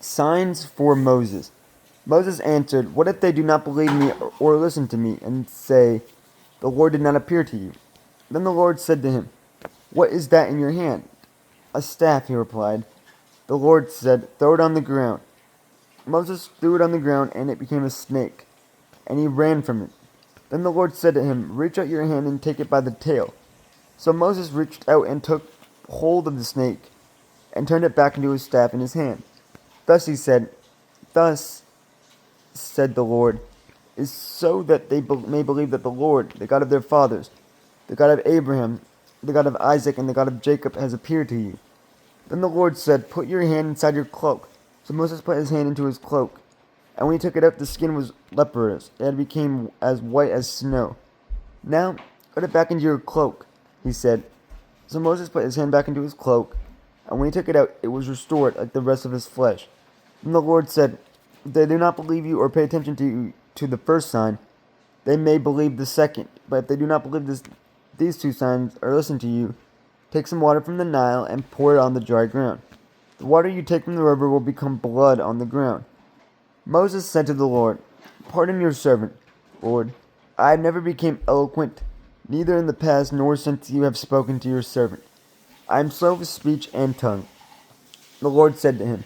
Signs for Moses. Moses answered, "What if they do not believe me or listen to me, and say, 'The Lord did not appear to you?'" Then the Lord said to him, "What is that in your hand?" "A staff," he replied. The Lord said, "Throw it on the ground." Moses threw it on the ground, and it became a snake, and he ran from it. Then the Lord said to him, "Reach out your hand and take it by the tail." So Moses reached out and took hold of the snake, and turned it back into his staff in his hand. Thus said the Lord, is so that they may believe that the Lord, the God of their fathers, the God of Abraham, the God of Isaac, and the God of Jacob has appeared to you. Then the Lord said, "Put your hand inside your cloak." So Moses put his hand into his cloak, and when he took it out, the skin was leprous. It had become as white as snow. "Now, put it back into your cloak," he said. So Moses put his hand back into his cloak, and when he took it out, it was restored like the rest of his flesh. Then the Lord said, "If they do not believe you or pay attention to the first sign, they may believe the second. But if they do not believe these two signs or listen to you, take some water from the Nile and pour it on the dry ground. The water you take from the river will become blood on the ground." Moses said to the Lord, "Pardon your servant, Lord. I have never become eloquent, neither in the past nor since you have spoken to your servant. I am slow of speech and tongue." The Lord said to him,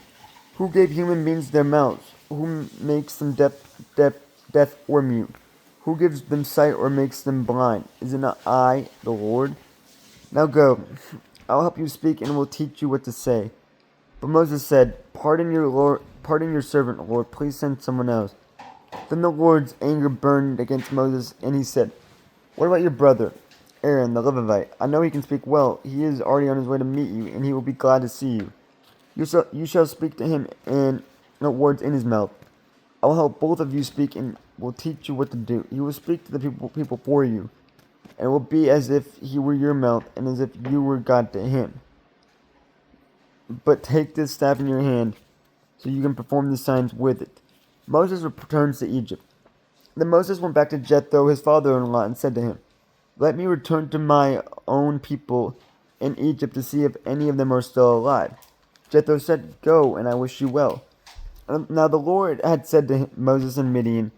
"Who gave human beings their mouths? Who makes them deaf or mute? Who gives them sight or makes them blind? Is it not I, the Lord? Now go, I will help you speak and will teach you what to say." But Moses said, Pardon your servant, Lord. Please send someone else." Then the Lord's anger burned against Moses, and he said, "What about your brother, Aaron the Levite? I know he can speak well. He is already on his way to meet you, and he will be glad to see you. You shall speak to him and no words in his mouth. I will help both of you speak and will teach you what to do. He will speak to the people for you, and it will be as if he were your mouth and as if you were God to him. But take this staff in your hand so you can perform the signs with it." Moses returns to Egypt. Then Moses went back to Jethro, his father-in-law, and said to him, "Let me return to my own people in Egypt to see if any of them are still alive." Jethro said, "Go, and I wish you well." Now the Lord had said to Moses in Midian,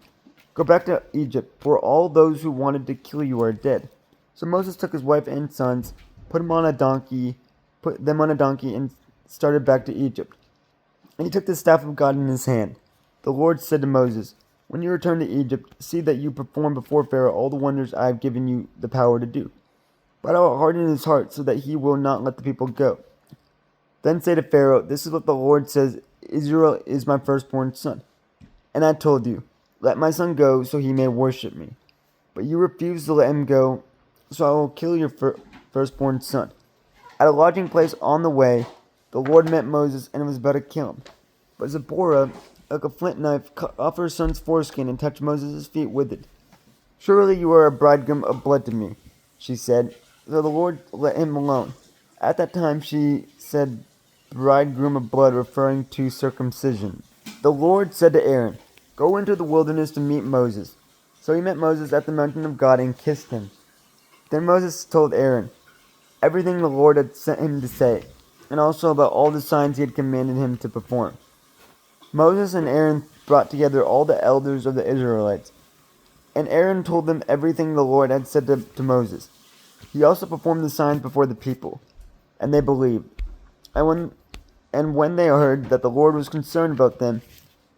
"Go back to Egypt, for all those who wanted to kill you are dead." So Moses took his wife and sons, put them on a donkey, and started back to Egypt. And he took the staff of God in his hand. The Lord said to Moses, "When you return to Egypt, see that you perform before Pharaoh all the wonders I have given you the power to do. But I will harden his heart so that he will not let the people go. Then say to Pharaoh, 'This is what the Lord says, Israel is my firstborn son. And I told you, let my son go so he may worship me. But you refused to let him go, so I will kill your firstborn son.' At a lodging place on the way, the Lord met Moses and was about to kill him. But Zipporah took a flint knife, cut off her son's foreskin, and touched Moses' feet with it. 'Surely you are a bridegroom of blood to me,' she said. So the Lord let him alone. At that time she said bridegroom of blood, referring to circumcision. The Lord said to Aaron, 'Go into the wilderness to meet Moses.' So he met Moses at the mountain of God and kissed him. Then Moses told Aaron everything the Lord had sent him to say, and also about all the signs he had commanded him to perform. Moses and Aaron brought together all the elders of the Israelites, and Aaron told them everything the Lord had said to Moses. He also performed the signs before the people, and they believed. And when they heard that the Lord was concerned about them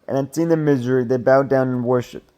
and had seen their misery, they bowed down and worshipped.